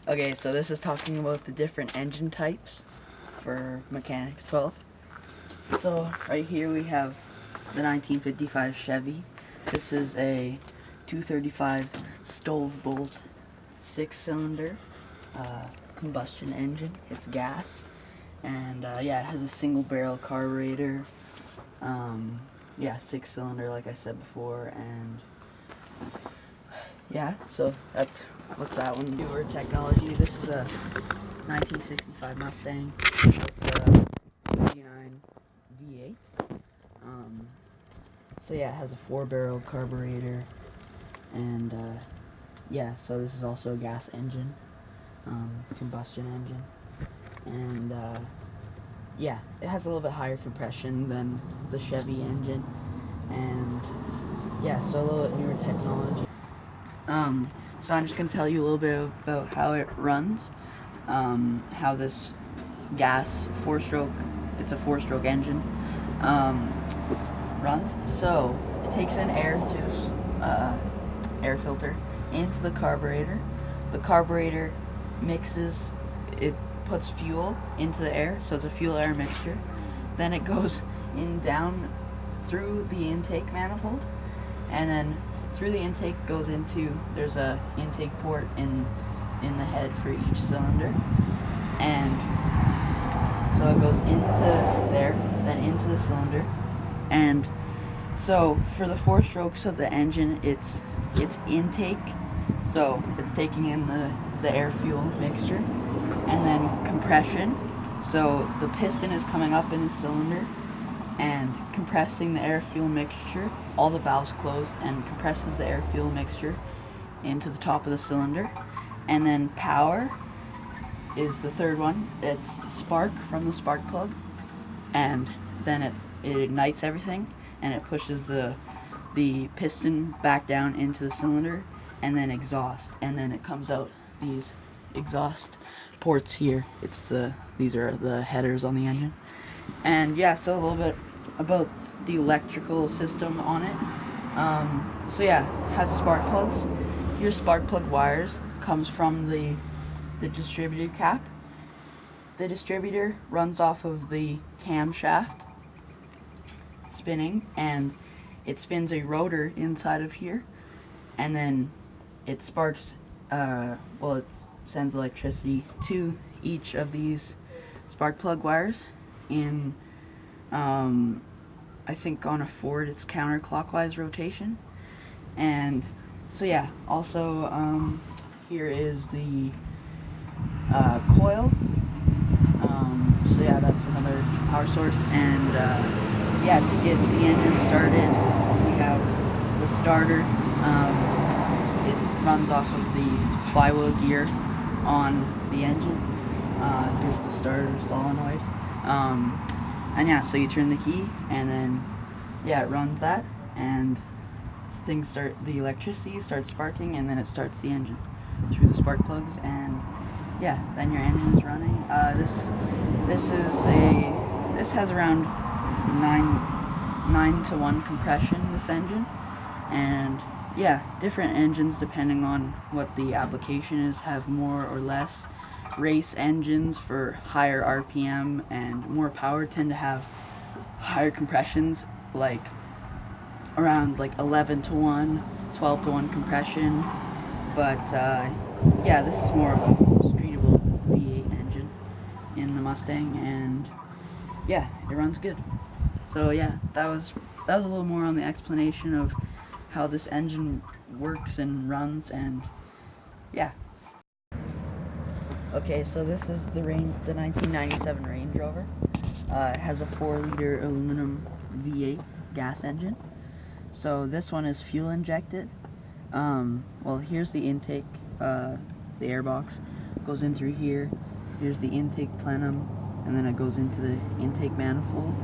Okay, so this is talking about the different engine types for Mechanics 12. So right here we have the 1955 Chevy. This is a 235 stove bolt 6-cylinder combustion engine. It's gas, and yeah, it has a single barrel carburetor. Yeah, 6-cylinder like I said before, and yeah, so that's what's that one. Newer technology. This is a 1965 Mustang with a 39 V8. So yeah, it has a 4-barrel carburetor, and yeah, so this is also a gas engine, combustion engine, and yeah, it has a little bit higher compression than the Chevy engine, and yeah, so a little bit newer technology. So I'm just going to tell you a little bit about how it runs, how this gas 4-stroke, it's a 4-stroke engine, runs. So it takes in air through this air filter into the carburetor. The carburetor mixes, it puts fuel into the air, so it's a fuel-air mixture. Then it goes in down through the intake manifold, and then through the intake goes into, there's a intake port in the head for each cylinder, and so it goes into there, then into the cylinder. And so for the 4 strokes of the engine, it's intake, so it's taking in the air fuel mixture, and then compression, so the piston is coming up in the cylinder and compressing the air fuel mixture. All the valves close and compresses the air fuel mixture into the top of the cylinder. And then power is the third one. It's spark from the spark plug, and then it ignites everything, and it pushes the piston back down into the cylinder, and then exhaust, and then it comes out these exhaust ports here. These are the headers on the engine. And yeah, so a little bit about the electrical system on it. So yeah, it has spark plugs. Your spark plug wires comes from the distributor cap. The distributor runs off of the camshaft spinning, and it spins a rotor inside of here, and then it sparks, it sends electricity to each of these spark plug wires in, I think on a Ford it's counterclockwise rotation. And so yeah, also here is the coil. So yeah, that's another power source. And yeah, to get the engine started, we have the starter. It runs off of the flywheel gear on the engine. Here's the starter solenoid. And yeah, so you turn the key, and then yeah, it runs that, and the electricity starts sparking, and then it starts the engine through the spark plugs, and yeah, then your engine is running. This has around 9-to-1 compression, this engine, and yeah, different engines depending on what the application is have more or less. Race engines for higher RPM and more power tend to have higher compressions, like around like 11-to-1, 12-to-1 compression. But yeah, this is more of a streetable V8 engine in the Mustang, and yeah, it runs good. So yeah, that was a little more on the explanation of how this engine works and runs, and yeah. Okay, so this is the 1997 Range Rover. It has a 4-liter aluminum V8 gas engine. So this one is fuel injected. Well, here's the intake, the airbox goes in through here. Here's the intake plenum, and then it goes into the intake manifold.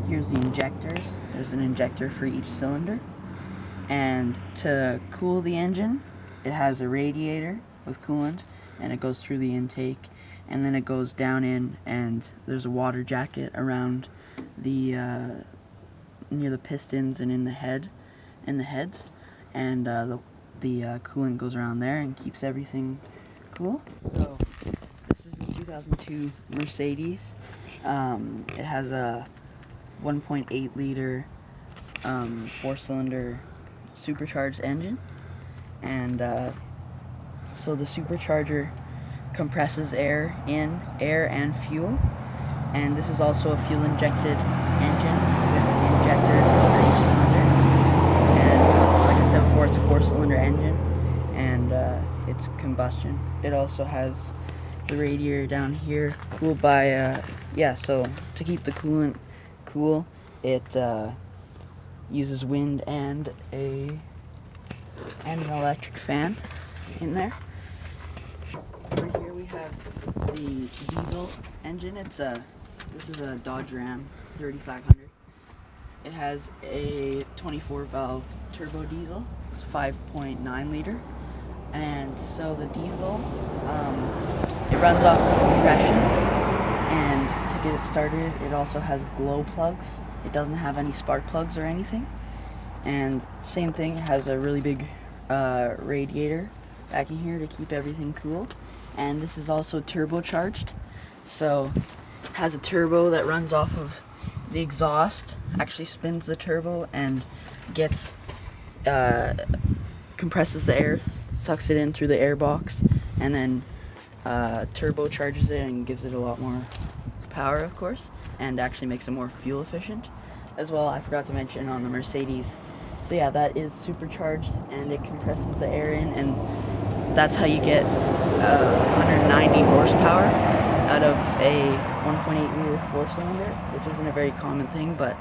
Here's the injectors. There's an injector for each cylinder. And to cool the engine, it has a radiator with coolant, and it goes through the intake, and then it goes down in, and there's a water jacket around the near the pistons and in the heads, and the coolant goes around there and keeps everything cool. So this is the 2002 Mercedes. It has a 1.8 liter 4-cylinder supercharged engine, and so the supercharger compresses air and fuel, and this is also a fuel injected engine with injectors for each cylinder. And like I said before, it's a 4-cylinder engine, and it's combustion. It also has the radiator down here, cooled by so to keep the coolant cool, it uses wind and an electric fan in there. Over here we have the diesel engine. This is a Dodge Ram 3500. It has a 24 valve turbo diesel. It's 5.9 liter. And so the diesel, it runs off of compression, and to get it started, it also has glow plugs. It doesn't have any spark plugs or anything. And same thing, it has a really big radiator back in here to keep everything cool. And this is also turbocharged, so it has a turbo that runs off of the exhaust, actually spins the turbo and gets compresses the air, sucks it in through the air box, and then turbocharges it and gives it a lot more power, of course, and actually makes it more fuel efficient as well. I forgot to mention on the Mercedes, so yeah, that is supercharged and it compresses the air in, and that's how you get 190 horsepower out of a 1.8 liter 4-cylinder, which isn't a very common thing, but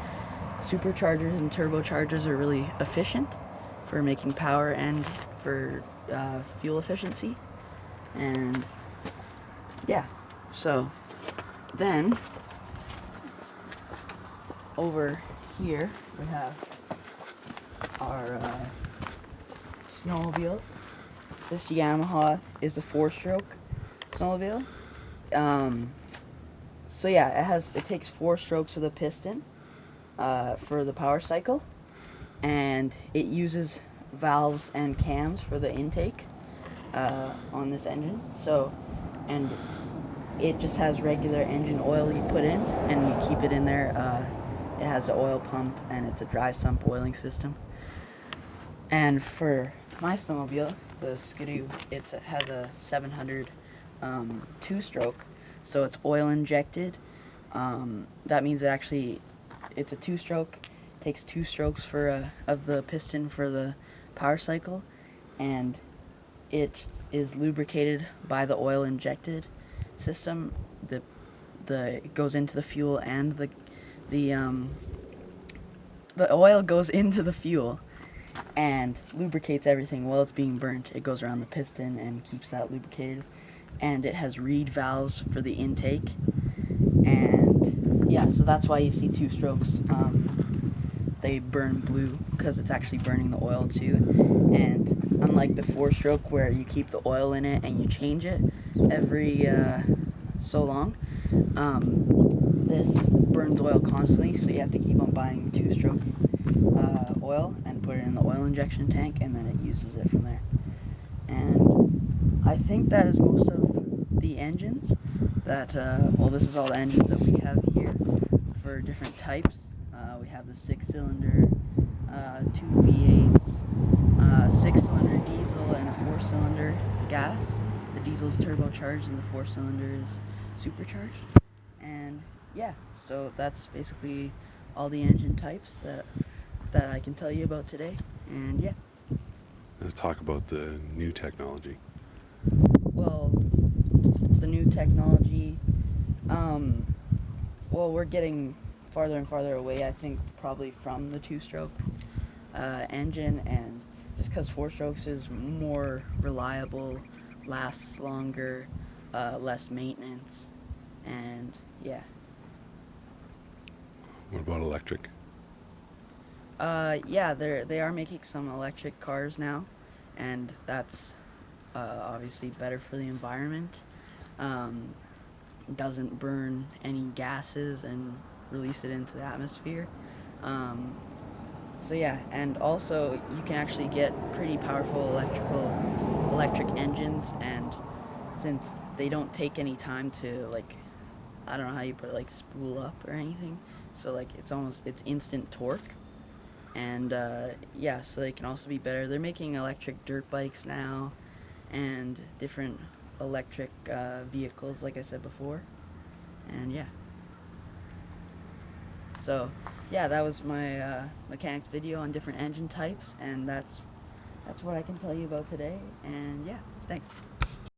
superchargers and turbochargers are really efficient for making power and for fuel efficiency. And yeah, so then over here we have our snowmobiles. This Yamaha is a 4-stroke snowmobile. So yeah, it takes 4 strokes of the piston for the power cycle, and it uses valves and cams for the intake on this engine. So, and it just has regular engine oil you put in, and you keep it in there. It has an oil pump, and it's a dry sump oiling system. And for my snowmobile, the Skidoo, it has a 700 2-stroke, so it's oil injected. That means it's a 2-stroke. Takes 2 strokes of the piston for the power cycle, and it is lubricated by the oil injected system. It goes into the fuel, and the oil goes into the fuel and lubricates everything while it's being burnt. It goes around the piston and keeps that lubricated, and it has reed valves for the intake. And yeah, so that's why you see 2 strokes. They burn blue because it's actually burning the oil too. And unlike the 4-stroke where you keep the oil in it and you change it every so long, this burns oil constantly, so you have to keep on buying 2-stroke oil and put it in the oil injection tank, and then it uses it from there. And I think that is most of the engines that, this is all the engines that we have here for different types. We have the 6-cylinder, 2 V8s, 6-cylinder diesel, and a 4-cylinder gas. The diesel is turbocharged and the 4-cylinder is supercharged. And yeah, so that's basically all the engine types that I can tell you about today. And yeah. Let's talk about the new technology. Well, the new technology, we're getting farther and farther away, I think, probably from the 2-stroke engine, and just because 4 strokes is more reliable, lasts longer, less maintenance, and yeah. What about electric? Yeah, they are making some electric cars now, and that's obviously better for the environment. Doesn't burn any gases and release it into the atmosphere. So yeah, and also you can actually get pretty powerful electric engines, and since they don't take any time to, like, I don't know how you put it, like spool up or anything, so like it's instant torque, and yeah, so they can also be better. They're making electric dirt bikes now, and different electric vehicles, like I said before, and yeah. So yeah, that was my mechanics video on different engine types, and that's what I can tell you about today. And yeah, thanks.